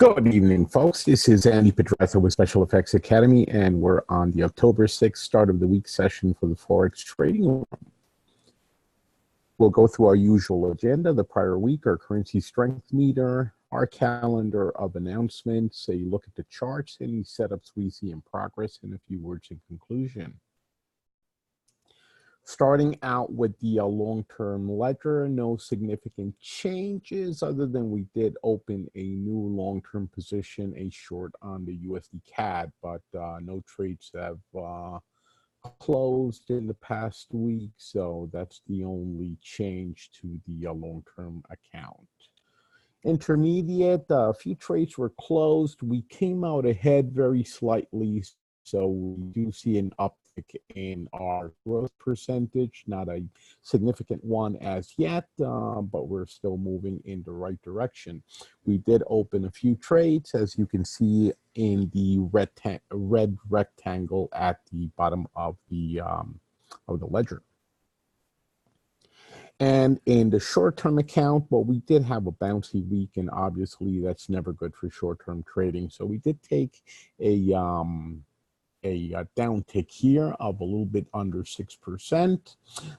Good evening, folks. This is Andy Pedraza with Special Effects Academy, and we're on the October 6th start of the week session for the Forex trading room. We'll go through our usual agenda, the prior week, our currency strength meter, our calendar of announcements, a look at the charts, any setups we see in progress, and a few words in conclusion. Starting out with the long-term ledger, no significant changes other than we did open a new long-term position, a short on the USD CAD, but no trades have closed in the past week, so that's the only change to the long-term account. Intermediate, a few trades were closed. We came out ahead very slightly, so we do see an uptick in our growth percentage, not a significant one as yet, but we're still moving in the right direction. We did open a few trades, as you can see in the red rectangle at the bottom of the ledger. And in the short-term account, well, we did have a bouncy week, and obviously that's never good for short-term trading. So we did take a downtick here of a little bit under 6%.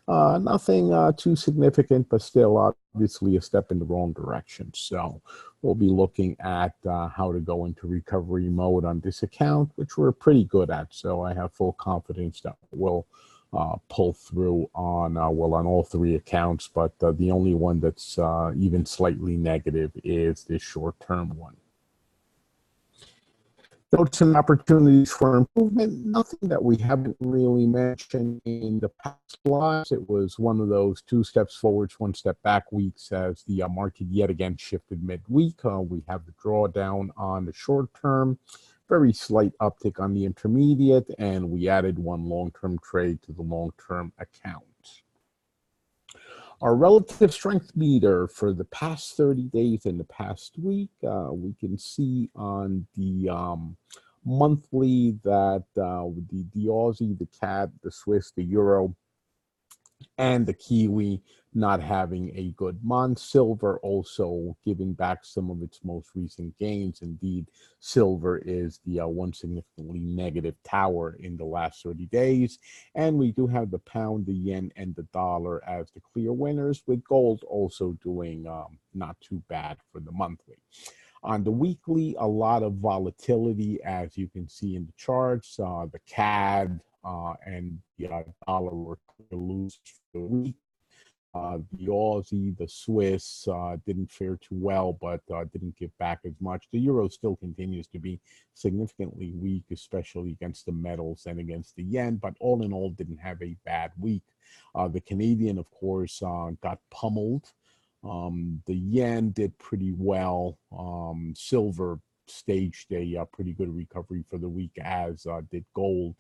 Nothing too significant, but still obviously a step in the wrong direction. So we'll be looking at how to go into recovery mode on this account, which we're pretty good at. So I have full confidence that we'll pull through on all three accounts, but the only one that's even slightly negative is this short-term one. Notes and opportunities for improvement, nothing that we haven't really mentioned in the past slides. It was one of those 2 steps forwards, 1 step back weeks as the market yet again shifted midweek. We have the drawdown on the short term, very slight uptick on the intermediate, and we added 1 long-term trade to the long-term account. Our relative strength meter for the past 30 days and the past week, we can see on the monthly that the Aussie, the CAD, the Swiss, the Euro, and the Kiwi not having a good month. Silver also giving back some of its most recent gains. Indeed, silver is the one significantly negative tower in the last 30 days. And we do have the pound, the yen, and the dollar as the clear winners, with gold also doing not too bad for the monthly. On the weekly, a lot of volatility, as you can see in the charts. The CAD and the dollar were loose for the week. The Aussie, the Swiss didn't fare too well, but didn't give back as much. The euro still continues to be significantly weak, especially against the metals and against the yen, but all in all, didn't have a bad week. The Canadian, of course, got pummeled. The yen did pretty well. Silver staged a pretty good recovery for the week, as did gold.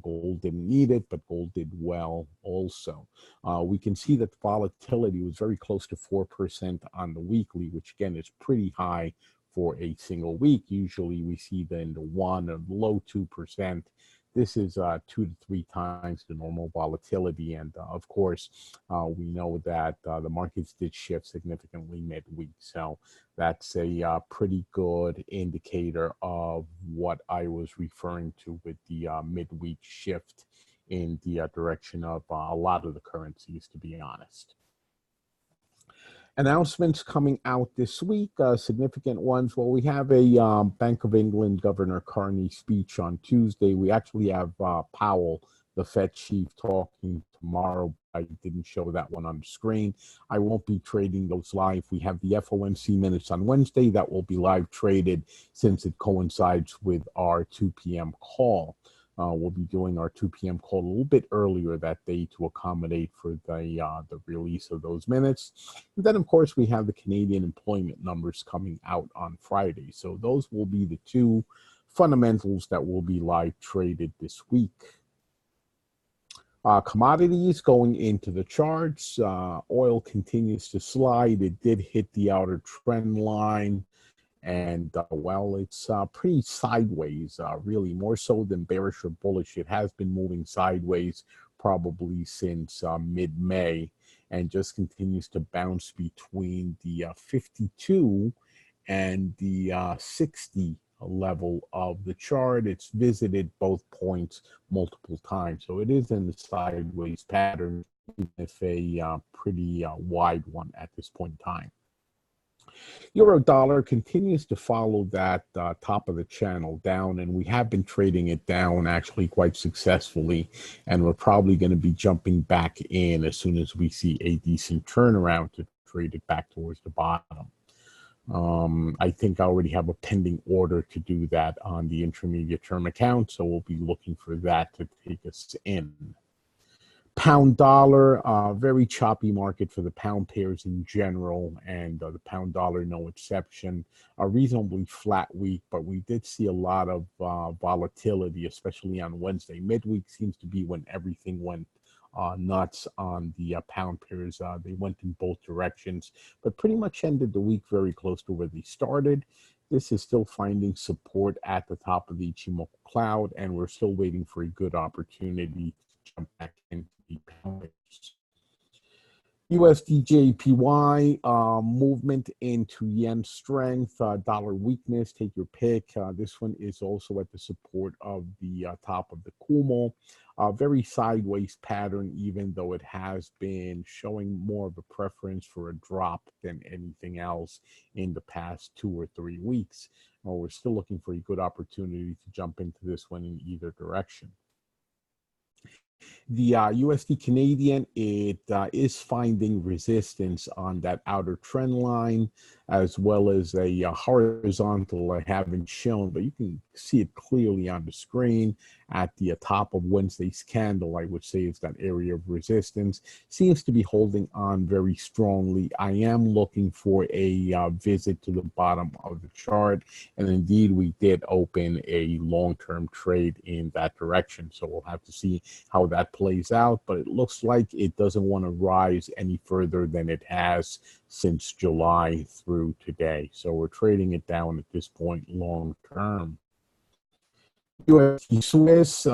Gold didn't need it, but gold did well also. We can see that the volatility was very close to 4% on the weekly, which again is pretty high for a single week. Usually we see then the 1 or low 2%. This is 2 to 3 times the normal volatility. And of course, we know that the markets did shift significantly midweek. So that's a pretty good indicator of what I was referring to with the midweek shift in the direction of a lot of the currencies, to be honest. Announcements coming out this week, significant ones. Well, we have a Bank of England Governor Carney speech on Tuesday. We actually have Powell, the Fed chief, talking tomorrow. I didn't show that one on the screen. I won't be trading those live. We have the FOMC minutes on Wednesday that will be live traded since it coincides with our 2 p.m. call. We'll be doing our 2 p.m. call a little bit earlier that day to accommodate for the release of those minutes. And then, of course, we have the Canadian employment numbers coming out on Friday. So those will be the 2 fundamentals that will be live traded this week. Commodities going into the charts. Oil continues to slide. It did hit the outer trend line. And, well, it's pretty sideways, really, more so than bearish or bullish. It has been moving sideways probably since mid-May, and just continues to bounce between the 52 and the 60 level of the chart. It's visited both points multiple times. So it is in the sideways pattern, even if a pretty wide one at this point in time. Euro dollar continues to follow that top of the channel down, and we have been trading it down actually quite successfully, and we're probably going to be jumping back in as soon as we see a decent turnaround to trade it back towards the bottom. I think I already have a pending order to do that on the intermediate term account, so we'll be looking for that to take us in. Pound dollar, very choppy market for the pound pairs in general, and the pound dollar no exception. A reasonably flat week, but we did see a lot of volatility, especially on Wednesday. Midweek seems to be when everything went nuts on the pound pairs. They went in both directions, but pretty much ended the week very close to where they started. This is still finding support at the top of the Ichimoku cloud, and we're still waiting for a good opportunity to jump back into the pound pairs. USD/JPY movement into yen strength, dollar weakness, take your pick. This one is also at the support of the top of the Kumo. Very sideways pattern, even though it has been showing more of a preference for a drop than anything else in the past 2 or 3 weeks. We're still looking for a good opportunity to jump into this one in either direction. The USD Canadian, it is finding resistance on that outer trend line, as well as a horizontal I haven't shown, but you can see it clearly on the screen at the top of Wednesday's candle. I would say is that area of resistance. Seems to be holding on very strongly. I am looking for a visit to the bottom of the chart, and indeed we did open a long-term trade in that direction. So we'll have to see how that plays out, but it looks like it doesn't want to rise any further than it has since July through today. So we're trading it down at this point long term. USD Swiss,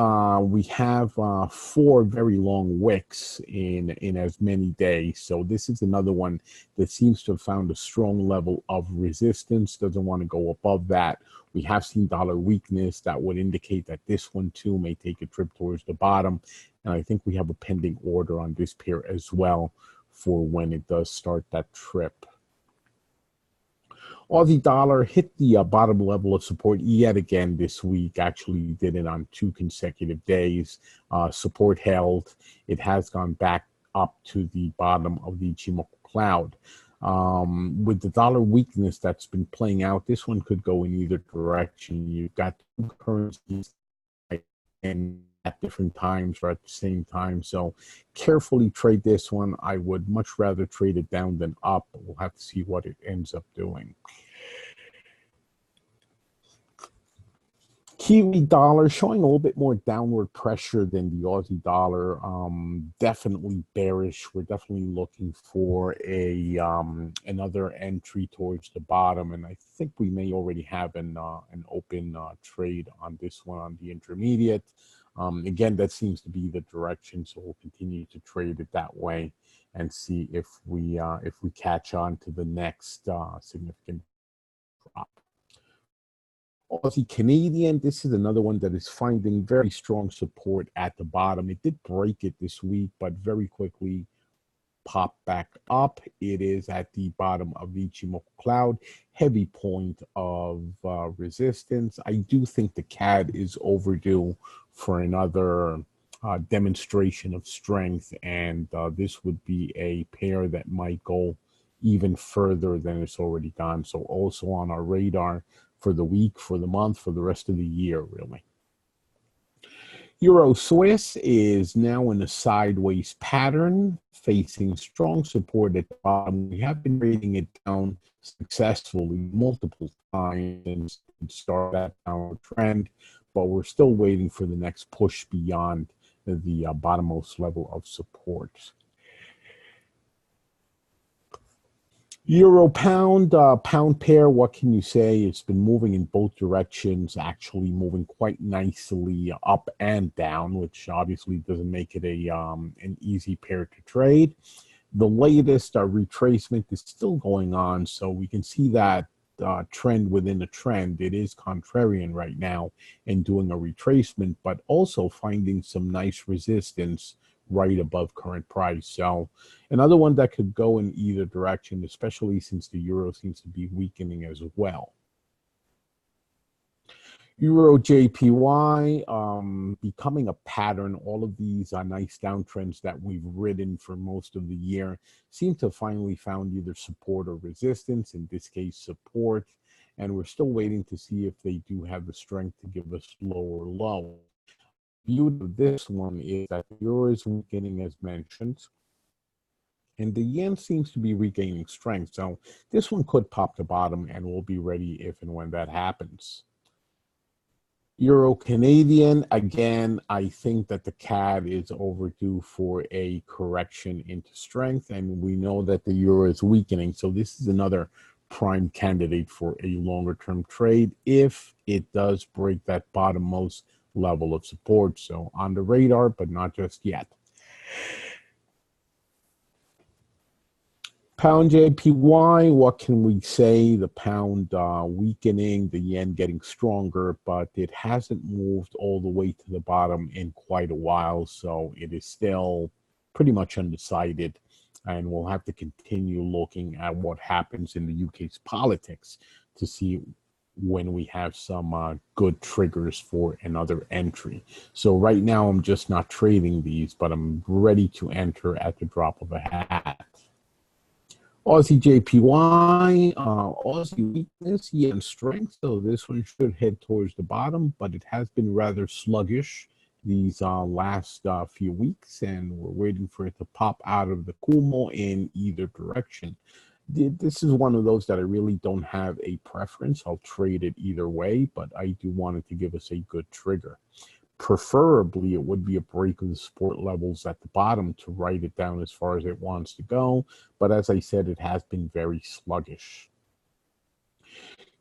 we have 4 very long wicks in as many days. So this is another one that seems to have found a strong level of resistance, doesn't want to go above that. We have seen dollar weakness that would indicate that this one too may take a trip towards the bottom. And I think we have a pending order on this pair as well for when it does start that trip. Aussie dollar hit the bottom level of support yet again this week. Actually did it on 2 consecutive days. Support held. It has gone back up to the bottom of the Ichimoku cloud. With the dollar weakness that's been playing out, this one could go in either direction. You've got 2 currencies and at different times or at the same time. So carefully trade this one. I would much rather trade it down than up. We'll have to see what it ends up doing. Kiwi dollar showing a little bit more downward pressure than the Aussie dollar. Definitely bearish. We're definitely looking for a another entry towards the bottom, and I think we may already have an open trade on this one on the intermediate. Again, that seems to be the direction, so we'll continue to trade it that way and see if we catch on to the next significant drop. Aussie Canadian, this is another one that is finding very strong support at the bottom. It did break it this week, but very quickly popped back up. It is at the bottom of the Ichimoku cloud, heavy point of resistance. I do think the CAD is overdue for another demonstration of strength, and this would be a pair that might go even further than it's already gone. So also on our radar for the week, for the month, for the rest of the year, really. Euro Swiss is now in a sideways pattern, facing strong support at the bottom. We have been trading it down successfully multiple times and start that downward trend, but we're still waiting for the next push beyond the bottommost level of support. Euro pound, pound pair, what can you say? It's been moving in both directions, actually moving quite nicely up and down, which obviously doesn't make it an easy pair to trade. The latest retracement is still going on, so we can see that trend within a trend. It is contrarian right now and doing a retracement, but also finding some nice resistance right above current price. So another one that could go in either direction, especially since the euro seems to be weakening as well. Euro JPY becoming a pattern. All of these nice downtrends that we've ridden for most of the year seem to have finally found either support or resistance, in this case support, and we're still waiting to see if they do have the strength to give us lower low. The beauty of this one is that the euro is weakening as mentioned, and the yen seems to be regaining strength. So this one could pop the bottom, and we'll be ready if and when that happens. Euro Canadian, again, I think that the CAD is overdue for a correction into strength, and we know that the euro is weakening. So this is another prime candidate for a longer term trade if it does break that bottommost level of support. So on the radar, but not just yet. Pound JPY, what can we say? The pound weakening, the yen getting stronger, but it hasn't moved all the way to the bottom in quite a while, so it is still pretty much undecided. And we'll have to continue looking at what happens in the UK's politics to see when we have some good triggers for another entry. So right now, I'm just not trading these, but I'm ready to enter at the drop of a hat. Aussie JPY, Aussie weakness, yen strength. So this one should head towards the bottom, but it has been rather sluggish these last few weeks, and we're waiting for it to pop out of the Kumo in either direction. This is one of those that I really don't have a preference. I'll trade it either way, but I do want it to give us a good trigger. Preferably, it would be a break of the support levels at the bottom to write it down as far as it wants to go. But as I said, it has been very sluggish.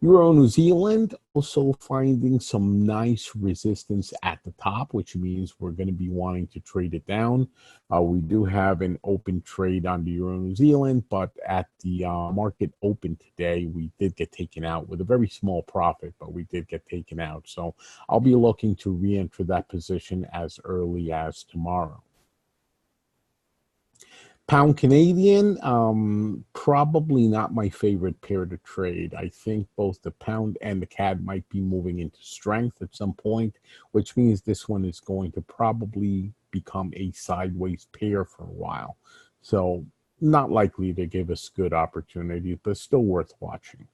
Euro New Zealand also finding some nice resistance at the top, which means we're going to be wanting to trade it down. We do have an open trade on the Euro New Zealand, but at the market open today, we did get taken out with a very small profit, but we did get taken out. So I'll be looking to re-enter that position as early as tomorrow. Pound Canadian, probably not my favorite pair to trade. I think both the pound and the CAD might be moving into strength at some point, which means this one is going to probably become a sideways pair for a while. So not likely to give us good opportunities, but still worth watching.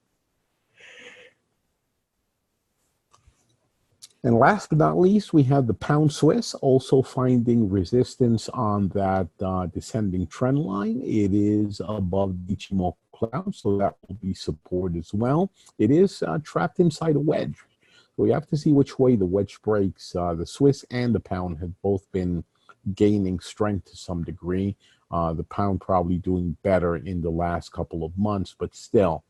And last but not least, we have the pound Swiss also finding resistance on that descending trend line. It is above the Ichimoku cloud, so that will be support as well. It is trapped inside a wedge. So we have to see which way the wedge breaks. The Swiss and the pound have both been gaining strength to some degree. The pound probably doing better in the last couple of months, but still,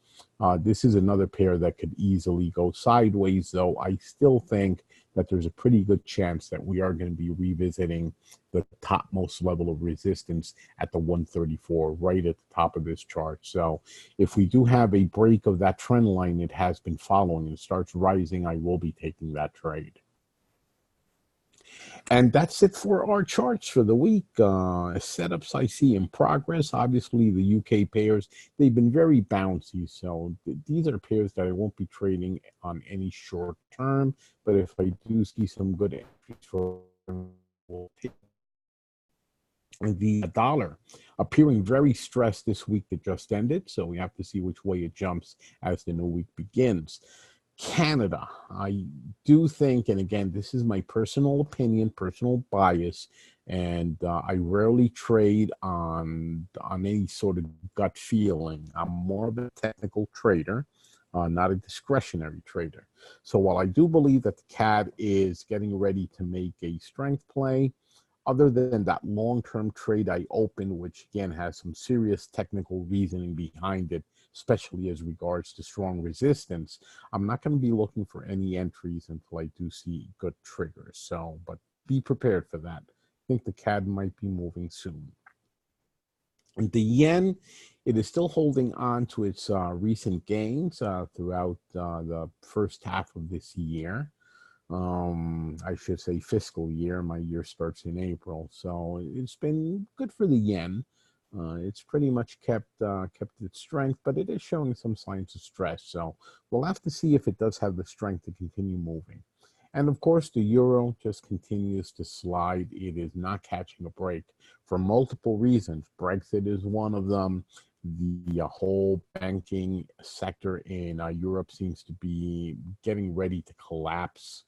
this is another pair that could easily go sideways, though I still think that there's a pretty good chance that we are going to be revisiting the topmost level of resistance at the 134, right at the top of this chart. So if we do have a break of that trend line it has been following and starts rising, I will be taking that trade. And that's it for our charts for the week. Setups I see in progress. Obviously, the UK pairs, they've been very bouncy. So these are pairs that I won't be trading on any short term. But if I do see some good entries for the dollar appearing very stressed this week that just ended. So we have to see which way it jumps as the new week begins. Canada, I do think, and again, this is my personal opinion, personal bias, and I rarely trade on any sort of gut feeling. I'm more of a technical trader, not a discretionary trader. So while I do believe that the CAD is getting ready to make a strength play, other than that long-term trade I opened, which again has some serious technical reasoning behind it, especially as regards to strong resistance, I'm not going to be looking for any entries until I do see good triggers. So, but be prepared for that. I think the CAD might be moving soon. And the yen It is still holding on to its recent gains throughout the first half of this year. I should say fiscal year. My year starts in April, so it's been good for the yen. It's pretty much kept its strength, but it is showing some signs of stress. So we'll have to see if it does have the strength to continue moving. And of course, the euro just continues to slide. It is not catching a break for multiple reasons. Brexit is one of them. The whole banking sector in Europe seems to be getting ready to collapse.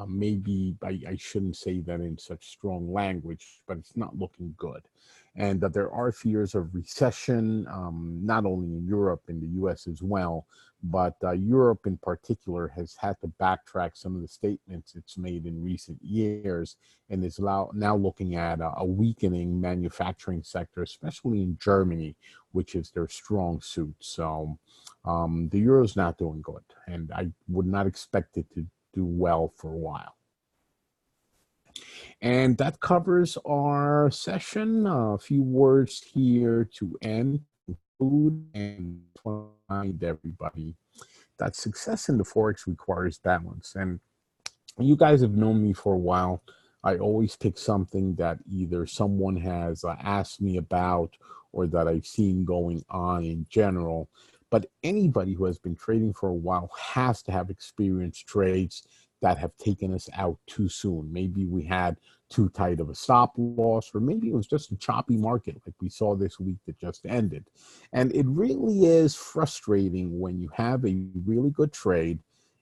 Maybe I shouldn't say that in such strong language, but it's not looking good. And that there are fears of recession, not only in Europe, in the US as well, but Europe in particular has had to backtrack some of the statements it's made in recent years and is now looking at a weakening manufacturing sector, especially in Germany, which is their strong suit. So the euro is not doing good, and I would not expect it to do well for a while. And that covers our session. A few words here to end, conclude, and remind everybody that success in the Forex requires balance. And you guys have known me for a while. I always pick something that either someone has asked me about or that I've seen going on in general. But anybody who has been trading for a while has to have experienced trades that have taken us out too soon. Maybe we had too tight of a stop loss, or maybe it was just a choppy market like we saw this week that just ended. And it really is frustrating when you have a really good trade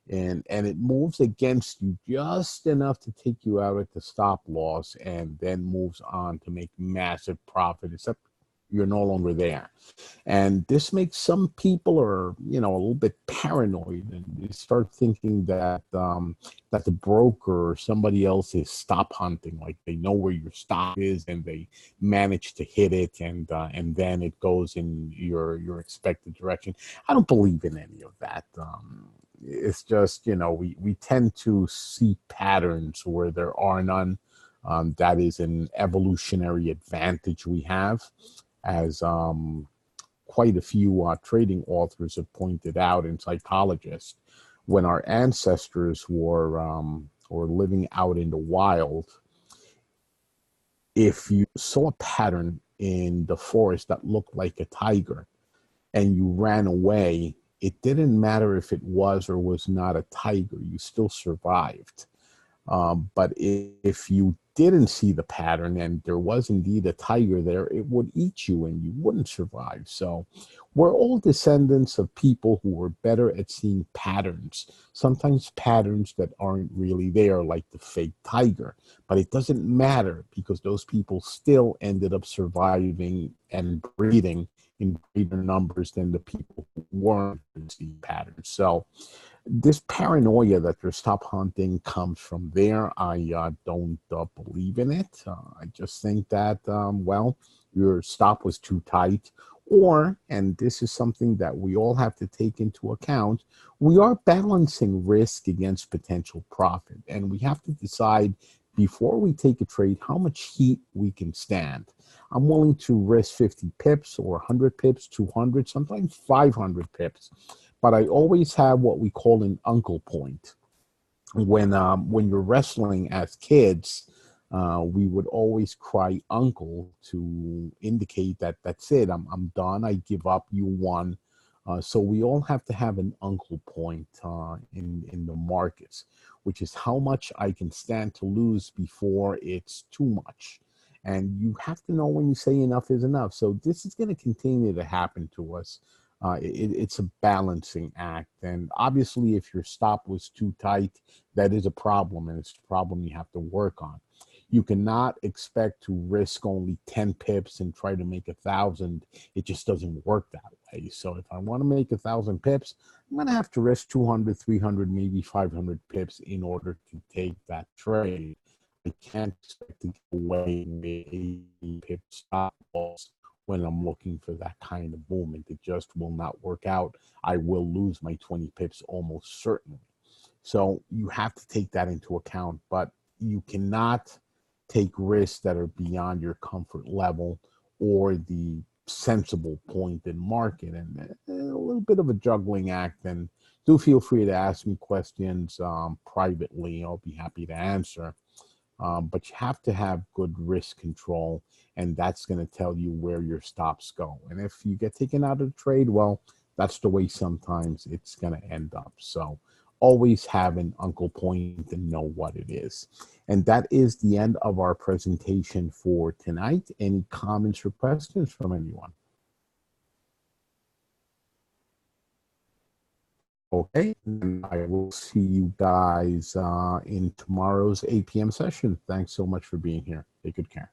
and it moves against you just enough to take you out at the stop loss and then moves on to make massive profit, except you're no longer there. And this makes some people are, a little bit paranoid, and they start thinking that that the broker or somebody else is stop hunting, like they know where your stop is and they manage to hit it, and then it goes in your expected direction. I don't believe in any of that. It's just, we tend to see patterns where there are none. That is an evolutionary advantage we have, as quite a few trading authors have pointed out, and psychologists. When our ancestors were living out in the wild, if you saw a pattern in the forest that looked like a tiger and you ran away, it didn't matter if it was or was not a tiger, you still survived. But if you didn't see the pattern and there was indeed a tiger there, it would eat you and you wouldn't survive. So we're all descendants of people who were better at seeing patterns, sometimes patterns that aren't really there, like the fake tiger. But it doesn't matter because those people still ended up surviving and breeding in greater numbers than the people who weren't seeing patterns. So this paranoia that you're stop hunting comes from there. I don't believe in it. I just think that, your stop was too tight. Or, and this is something that we all have to take into account, we are balancing risk against potential profit. And we have to decide before we take a trade how much heat we can stand. I'm willing to risk 50 pips or 100 pips, 200, sometimes 500 pips. But I always have what we call an uncle point. When you're wrestling as kids, we would always cry uncle to indicate that that's it. I'm done. I give up. You won. So we all have to have an uncle point in the markets, which is how much I can stand to lose before it's too much. And you have to know when you say enough is enough. So this is going to continue to happen to us. It's a balancing act. And obviously, if your stop was too tight, that is a problem, and it's a problem you have to work on. You cannot expect to risk only 10 pips and try to make 1,000. It just doesn't work that way. So if I want to make 1,000 pips, I'm going to have to risk 200, 300, maybe 500 pips in order to take that trade. I can't expect to get away with 80 pip stop loss when I'm looking for that kind of movement. It just will not work out. I will lose my 20 pips almost certainly. So you have to take that into account, but you cannot take risks that are beyond your comfort level or the sensible point in market, and a little bit of a juggling act. And do feel free to ask me questions privately. I'll be happy to answer. But you have to have good risk control, and that's going to tell you where your stops go. And if you get taken out of the trade, well, that's the way sometimes it's going to end up. So always have an uncle point and know what it is. And that is the end of our presentation for tonight. Any comments or questions from anyone? Okay, and I will see you guys in tomorrow's 8 p.m. session. Thanks so much for being here. Take good care.